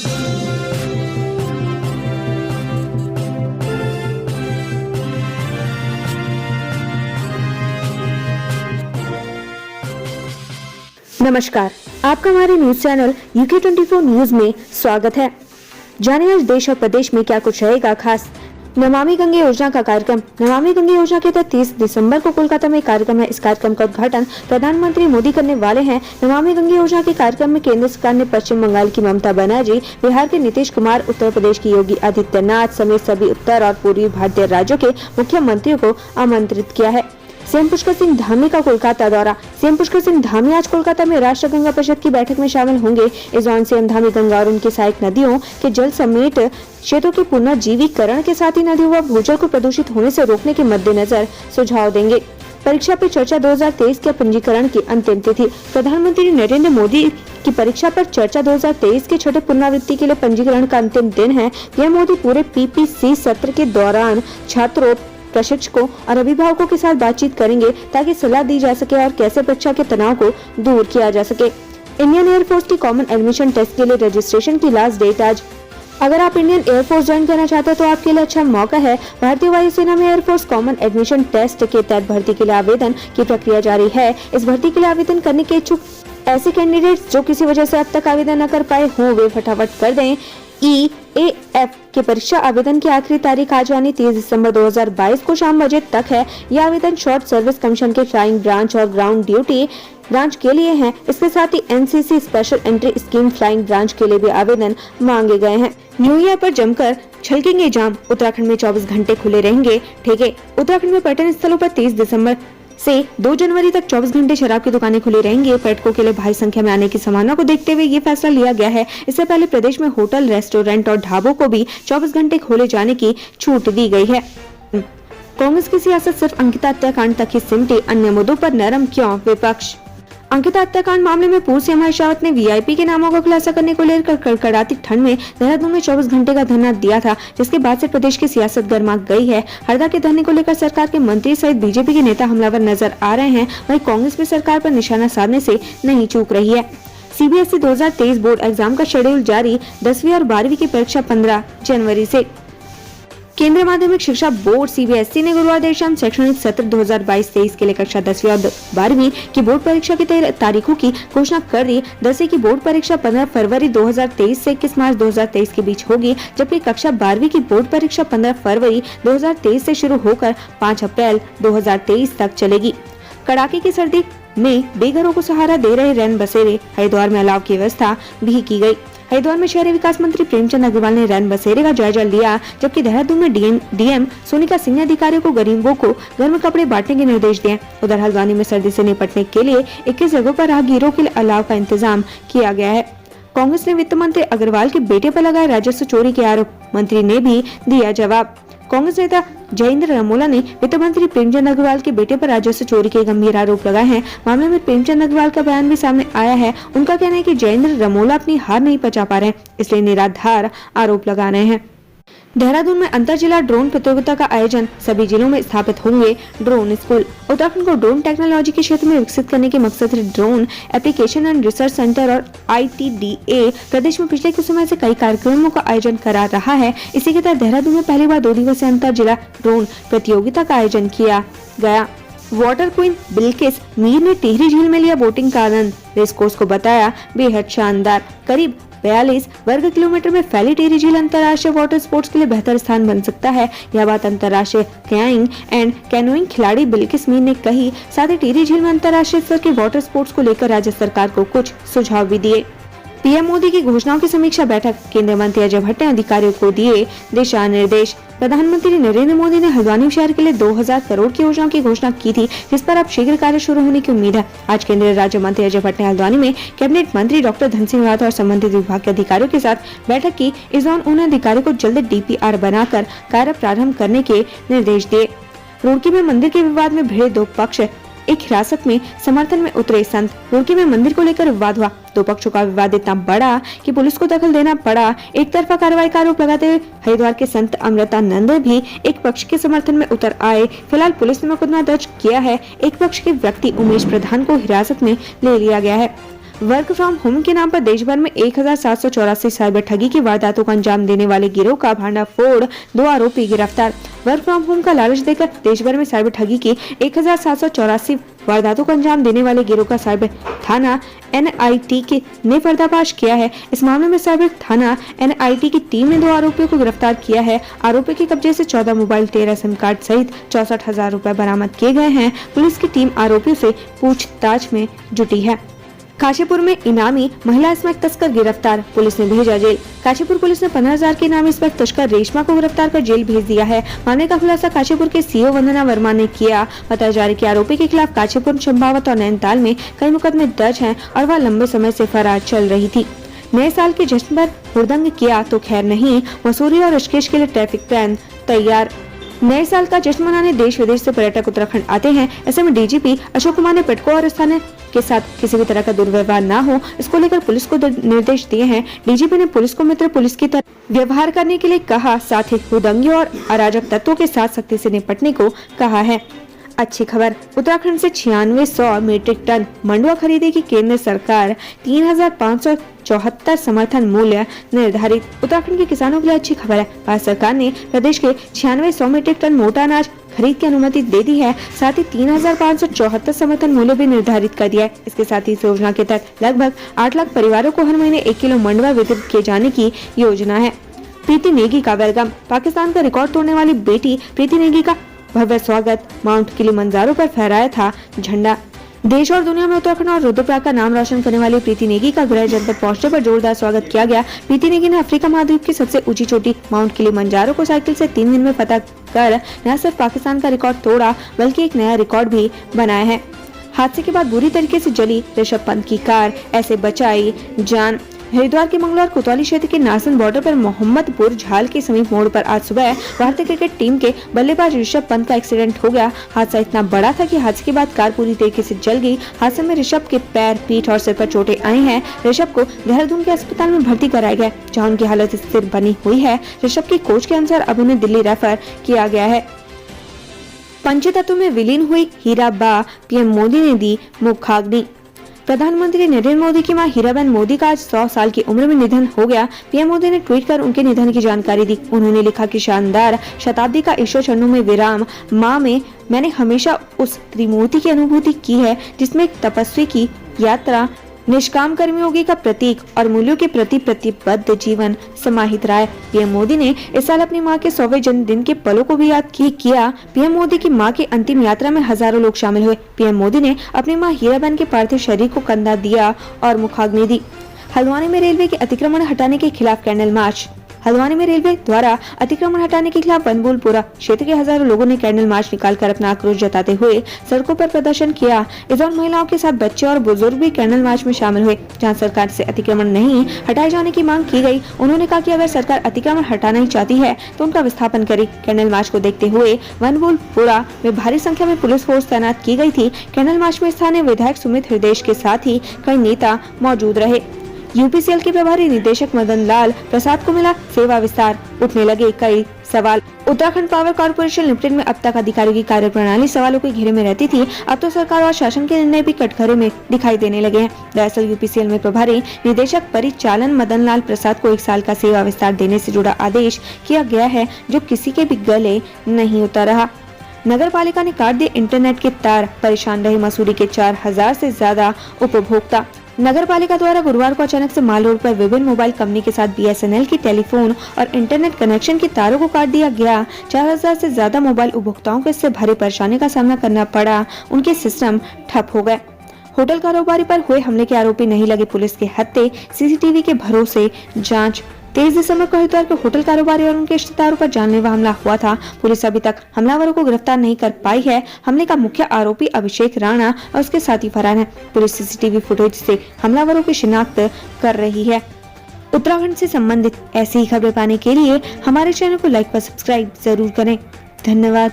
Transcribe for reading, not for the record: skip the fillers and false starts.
नमस्कार, आपका हमारे न्यूज चैनल UK24 न्यूज में स्वागत है। जाने आज देश और प्रदेश में क्या कुछ रहेगा खास। नमामि गंगे योजना का कार्यक्रम। नमामि गंगे योजना के तहत 30 दिसंबर को कोलकाता में कार्यक्रम है। इस कार्यक्रम का उद्घाटन प्रधानमंत्री मोदी करने वाले हैं। नमामि गंगे योजना के कार्यक्रम में केंद्र सरकार ने पश्चिम बंगाल की ममता बनर्जी, बिहार के नीतीश कुमार, उत्तर प्रदेश की योगी आदित्यनाथ समेत सभी उत्तर और पूर्वी भारतीय राज्यों के मुख्यमंत्रियों को आमंत्रित किया है। सीएम पुष्कर सिंह धामी का कोलकाता दौरा। सीएम पुष्कर सिंह धामी आज कोलकाता में राष्ट्रीय गंगा परिषद की बैठक में शामिल होंगे। इस दौरान सीएम धामी गंगा और उनकी सहायक नदियों के जल समेत क्षेत्रों के पुनर्जीवीकरण के साथ ही नदियों व भूजल को प्रदूषित होने से रोकने के मद्देनजर सुझाव देंगे। परीक्षा पे चर्चा 2023 के पंजीकरण की अंतिम तिथि। प्रधानमंत्री नरेंद्र मोदी की परीक्षा पर चर्चा 2023 के छठे पुनरावृत्ति के लिए पंजीकरण का अंतिम दिन है। पीएम मोदी पूरे PPC सत्र के दौरान छात्रों, प्रशिक्षकों और अभिभावकों के साथ बातचीत करेंगे ताकि सलाह दी जा सके और कैसे परीक्षा के तनाव को दूर किया जा सके। इंडियन एयरफोर्स की कॉमन एडमिशन टेस्ट के लिए रजिस्ट्रेशन की लास्ट डेट आज। अगर आप इंडियन एयरफोर्स ज्वाइन करना चाहते हैं तो आपके लिए अच्छा मौका है। भारतीय वायुसेना में एयरफोर्स कॉमन एडमिशन टेस्ट के तहत भर्ती के लिए आवेदन की प्रक्रिया जारी है। इस भर्ती के लिए आवेदन करने के इच्छुक ऐसे कैंडिडेट्स जो किसी वजह से अब तक आवेदन न कर पाए हों, वे फटाफट कर दें। EAF के परीक्षा आवेदन की आखिरी तारीख आज यानी 30 दिसंबर 2022 को शाम बजे तक है। यह आवेदन शॉर्ट सर्विस कमीशन के फ्लाइंग ब्रांच और ग्राउंड ड्यूटी ब्रांच के लिए हैं। इसके साथ ही NCC special entry scheme flying branch के लिए भी आवेदन मांगे गए हैं। न्यू ईयर पर जमकर छलकेंगे जाम। उत्तराखंड में 24 घंटे खुले रहेंगे ठेके। उत्तराखंड में पर्यटन स्थलों पर 30 दिसंबर से 2 जनवरी तक 24 घंटे शराब की दुकानें खुली रहेंगी। पर्यटकों के लिए भारी संख्या में आने की संभावना को देखते हुए ये फैसला लिया गया है। इससे पहले प्रदेश में होटल, रेस्टोरेंट और ढाबों को भी 24 घंटे खोले जाने की छूट दी गई है। कांग्रेस की सियासत सिर्फ अंकिता हत्याकांड तक ही सिमटी, अन्य मुद्दों पर नरम क्यों विपक्ष। अंकिता हत्याकांड मामले में पूर्व सीएम हरीश रावत ने VIP के नामों का खुलासा करने को लेकर कड़कड़ाती ठंड में देहरादून में 24 घंटे का धरना दिया था, जिसके बाद से प्रदेश की सियासत गर्मा गई है। हरदा के धरने को लेकर सरकार के मंत्री सहित BJP के नेता हमलावर नजर आ रहे हैं। वहीं कांग्रेस भी सरकार पर निशाना साधने से नहीं चूक रही है। CBSE 2023 बोर्ड एग्जाम का शेड्यूल जारी। 10वीं और 12वीं की परीक्षा 15 जनवरी से। केंद्रीय माध्यमिक शिक्षा बोर्ड CBSE ने गुरुवार देर शाम शैक्षणिक सत्र 2022-23 के लिए कक्षा 10वीं और 12वीं की बोर्ड परीक्षा की तारीखों की घोषणा कर दी। 10वीं की बोर्ड परीक्षा 15 फरवरी 2023 से 21 मार्च 2023 के बीच होगी, जबकि कक्षा 12वीं की बोर्ड परीक्षा 15 फरवरी 2023 से शुरू होकर 5 अप्रैल 2023 तक चलेगी। कड़ाके की सर्दी में बेघरों को सहारा दे रहे रैन बसेरे। हरिद्वार में अलाव की व्यवस्था भी की गई। हरिद्वार में शहरी विकास मंत्री प्रेमचंद अग्रवाल ने रैन बसेरे का जायजा लिया, जबकि देहरादून में DM सोनिका सिंह ने अधिकारियों को गरीबों को गर्म कपड़े बांटने के निर्देश दिए। उधर हल्द्वानी में सर्दी से निपटने के लिए 21 जगहों पर राहगीरों के लिए अलाव का इंतजाम किया गया है। कांग्रेस ने वित्त मंत्री अग्रवाल के बेटे पर लगाए राजस्व चोरी के आरोप। मंत्री ने भी दिया जवाब। कांग्रेस नेता जयेंद्र रमोला ने वित्त मंत्री प्रेमचंद अग्रवाल के बेटे पर राजस्व चोरी के गंभीर आरोप लगाए हैं। मामले में प्रेमचंद अग्रवाल का बयान भी सामने आया है। उनका कहना है कि जयेंद्र रमोला अपनी हार नहीं पचा पा रहे, इसलिए निराधार आरोप लगा रहे हैं। देहरादून में अंतर जिला ड्रोन प्रतियोगिता का आयोजन। सभी जिलों में स्थापित होंगे ड्रोन स्कूल। उत्तराखंड को ड्रोन टेक्नोलॉजी के क्षेत्र में विकसित करने के मकसद से drone application and research centre और ITDA प्रदेश में पिछले कुछ समय से कई कार्यक्रमों का आयोजन करा रहा है। इसी के तहत देहरादून में पहली बार 2 दिवसीय अंतर जिला ड्रोन प्रतियोगिता का आयोजन किया गया। वाटर क्वीन बिल्किस मीर ने टिहरी झील में लिया बोटिंग का आनंद। रेस कोर्स को बताया बेहद शानदार। करीब 42 वर्ग किलोमीटर में फैली टिहरी झील अंतर्राष्ट्रीय वाटर स्पोर्ट्स के लिए बेहतर स्थान बन सकता है। यह बात अंतर्राष्ट्रीय कयाइंग एंड कैनोइंग खिलाड़ी बिल्किस मीर ने कही। साथ ही टिहरी झील में अंतर्राष्ट्रीय स्तर के वाटर स्पोर्ट्स को लेकर राज्य सरकार को कुछ सुझाव भी दिए। पीएम मोदी की घोषणाओं की समीक्षा बैठक। केंद्रीय मंत्री अजय भट्ट ने अधिकारियों को दिए दिशा निर्देश। प्रधानमंत्री नरेंद्र मोदी ने हल्द्वानी शहर के लिए 2000 करोड़ की योजनाओं की घोषणा की थी, जिस पर अब शीघ्र कार्य शुरू होने की उम्मीद है। आज केंद्रीय राज्य मंत्री अजय भट्ट ने हल्द्वानी में कैबिनेट मंत्री डॉक्टर धन सिंह रावत और संबंधित विभाग के अधिकारियों के साथ बैठक की। इस दौरान उन्होंने अधिकारियों को जल्द DPR बनाकर कार्य प्रारंभ करने के निर्देश दिए। रुड़की में मंदिर के विवाद में भिड़े 2 पक्ष एक हिरासत में समर्थन में उतरे संत। रुड़की में मंदिर को लेकर विवाद हुआ। 2 पक्षों का विवाद इतना बड़ा कि पुलिस को दखल देना पड़ा। एक तरफा कार्रवाई का आरोप लगाते हुए हरिद्वार के संत अमृतानंद भी एक पक्ष के समर्थन में उतर आए। फिलहाल पुलिस ने मुकदमा दर्ज किया है। एक पक्ष के व्यक्ति उमेश प्रधान को हिरासत में ले लिया गया है। वर्क फ्रॉम होम के नाम पर देश भर में 1784 साइबर ठगी की वारदातों का अंजाम देने वाले गिरोह का भांडाफोड़, 2 आरोपी गिरफ्तार। वर्क फ्रॉम होम का लालच देकर देश भर में साइबर ठगी की 1784 वारदातों का अंजाम देने वाले गिरोह का साइबर थाना NIT ने पर्दाफाश किया है। इस मामले में साइबर थाना NIT की टीम ने 2 आरोपियों को गिरफ्तार किया है। आरोपी के कब्जे से 14 मोबाइल, 13 सिम कार्ड सहित 64,000 रुपए बरामद किए गए हैं। पुलिस की टीम आरोपियों से पूछताछ में जुटी है। काशीपुर में इनामी महिला स्मैक तस्कर गिरफ्तार, पुलिस ने भेजा जेल। काशीपुर पुलिस ने 15,000 के इनामी स्मैक तस्कर रेशमा को गिरफ्तार कर जेल भेज दिया है। मामले का खुलासा काशीपुर के CO वंदना वर्मा ने किया। बताया जा रहा है कि आरोपी के खिलाफ काशीपुर, चंपावत और नैनीताल में कई मुकदमे दर्ज हैं और वह लंबे समय से फरार चल रही थी। नए साल के जश्न पर हुड़दंग किया तो खैर नहीं, मसूरी और ऋषिकेश के लिए ट्रैफिक प्लान तैयार। नए साल का जश्न मनाने देश विदेश से पर्यटक उत्तराखंड आते हैं। ऐसे में DGP अशोक कुमार ने पर्यटकों और स्थानीय के साथ किसी भी तरह का दुर्व्यवहार न हो, इसको लेकर पुलिस को निर्देश दिए हैं। DGP ने पुलिस को मित्र पुलिस की तरह व्यवहार करने के लिए कहा, साथ ही हुड़दंगियों और अराजक तत्वों के साथ सख्ती से निपटने को कहा है। अच्छी खबर, उत्तराखंड से 9600 मीट्रिक टन मंडुआ खरीदेगी केंद्र सरकार। 3,574 समर्थन मूल्य निर्धारित। उत्तराखंड के किसानों के लिए अच्छी खबर है। भारत सरकार ने प्रदेश के 9600 मीट्रिक टन मोटा अनाज खरीद की अनुमति दे दी है। साथ ही 3,574 समर्थन मूल्य भी निर्धारित कर दिया है। इसके साथ ही इस योजना के तहत लगभग 8 लाख परिवारों को हर महीने 1 किलो मंडुआ वितरित किए जाने की योजना है। प्रीति नेगी का वेलकम, पाकिस्तान का रिकॉर्ड तोड़ने वाली बेटी प्रीति नेगी का भव्य स्वागत। माउंट किलिमंजारो पर फहराया था झंडा। देश और दुनिया में उत्तराखंड और रुद्रप्रयाग का नाम रोशन करने वाली प्रीति नेगी का गृह जनपद पहुंचने पर जोरदार स्वागत किया गया। प्रीति नेगी ने अफ्रीका महाद्वीप की सबसे ऊंची चोटी माउंट किलिमंजारो को साइकिल से 3 दिन में फतह कर न सिर्फ पाकिस्तान का रिकॉर्ड तोड़ा बल्कि एक नया रिकॉर्ड भी बनाया है। हादसे के बाद बुरी तरीके से जली ऋषभ पंत की कार, ऐसे बचाई जान। हरिद्वार के मंगलौर कोतवाली क्षेत्र के नासन बॉर्डर पर मोहम्मदपुर झाल के समीप मोड़ पर आज सुबह भारतीय क्रिकेट टीम के बल्लेबाज ऋषभ पंत का एक्सीडेंट हो गया। हादसा इतना बड़ा था कि हादसे के बाद कार पूरी तरीके से जल गई। हादसे में ऋषभ के पैर, पीठ और सिर पर चोटें आई हैं। ऋषभ को देहरादून के अस्पताल में भर्ती कराया गया, जहां उनकी हालत स्थिर बनी हुई है। ऋषभ की कोच के अनुसार अब उन्हें दिल्ली रेफर किया गया है। पंचतत्व में विलीन हुई हीराबा, PM मोदी ने दी मुखाग्नि। प्रधानमंत्री नरेंद्र मोदी की मां हीराबेन मोदी का आज 100 साल की उम्र में निधन हो गया। PM मोदी ने ट्वीट कर उनके निधन की जानकारी दी। उन्होंने लिखा कि शानदार शताब्दी का ईश्वर चरणों में विराम। मां में मैंने हमेशा उस त्रिमूर्ति की अनुभूति की है जिसमें एक तपस्वी की यात्रा, निष्काम कर्मयोगी का प्रतीक और मूल्यों के प्रति प्रतिबद्ध जीवन समाहित रहा है। PM मोदी ने इस साल अपनी मां के 100वें जन्मदिन के पलों को भी याद किया। PM मोदी की मां की अंतिम यात्रा में हजारों लोग शामिल हुए। PM मोदी ने अपनी मां हीराबेन के पार्थिव शरीर को कंधा दिया और मुखाग्नि दी। हल्द्वानी में रेलवे के अतिक्रमण हटाने के खिलाफ कैंडल मार्च। हल्द्वानी में रेलवे द्वारा अतिक्रमण हटाने के खिलाफ बनबुलपुरा क्षेत्र के हजारों लोगों ने कैंडल मार्च निकालकर अपना आक्रोश जताते हुए सड़कों पर प्रदर्शन किया। इस दौरान महिलाओं के साथ बच्चे और बुजुर्ग भी कैंडल मार्च में शामिल हुए, जहां सरकार से अतिक्रमण नहीं हटाए जाने की मांग की गई। उन्होंने कहा कि अगर सरकार अतिक्रमण हटाना ही चाहती है तो उनका विस्थापन करे। कैंडल मार्च को देखते हुए बनबुलपुरा में भारी संख्या में पुलिस फोर्स तैनात की गई थी। कैंडल मार्च में स्थानीय विधायक सुमित हृदयेश के साथ ही कई नेता मौजूद रहे। UPCL के प्रभारी निदेशक मदन लाल प्रसाद को मिला सेवा विस्तार, उठने लगे कई सवाल। उत्तराखंड पावर कॉर्पोरेशन लिमिटेड में अब तक अधिकारियों की कार्यप्रणाली सवालों के घेरे में रहती थी। अब तो सरकार और शासन के निर्णय भी कटघरे में दिखाई देने लगे हैं। दरअसल UPCL में प्रभारी निदेशक परिचालन मदन लाल प्रसाद को 1 साल का सेवा विस्तार देने से जुड़ा आदेश किया गया है, जो किसी के भी गले नहीं उतर रहा। नगर पालिका ने काट दिए इंटरनेट के तार, परेशान रहे मसूरी के 4000 से ज्यादा उपभोक्ता। नगर पालिका द्वारा गुरुवार को अचानक से माल रोड पर विभिन्न मोबाइल कंपनी के साथ BSNL की टेलीफोन और इंटरनेट कनेक्शन के तारों को काट दिया गया। 4000 से ज्यादा मोबाइल उपभोक्ताओं को इससे भारी परेशानी का सामना करना पड़ा। उनके सिस्टम ठप हो गए। होटल कारोबारी पर हुए हमले के आरोपी नहीं लगे पुलिस के हत्थे, CCTV के भरोसे जांच। 23 दिसंबर को हरिद्वार के होटल कारोबारी और उनके रिश्तेदारों पर जानलेवा हमला हुआ था। पुलिस अभी तक हमलावरों को गिरफ्तार नहीं कर पाई है। हमले का मुख्य आरोपी अभिषेक राणा और उसके साथी फरार हैं। पुलिस CCTV फुटेज से हमलावरों की शिनाख्त कर रही है। उत्तराखंड से संबंधित ऐसी ही खबरें पाने के लिए हमारे चैनल को लाइक व सब्सक्राइब जरूर करें। धन्यवाद।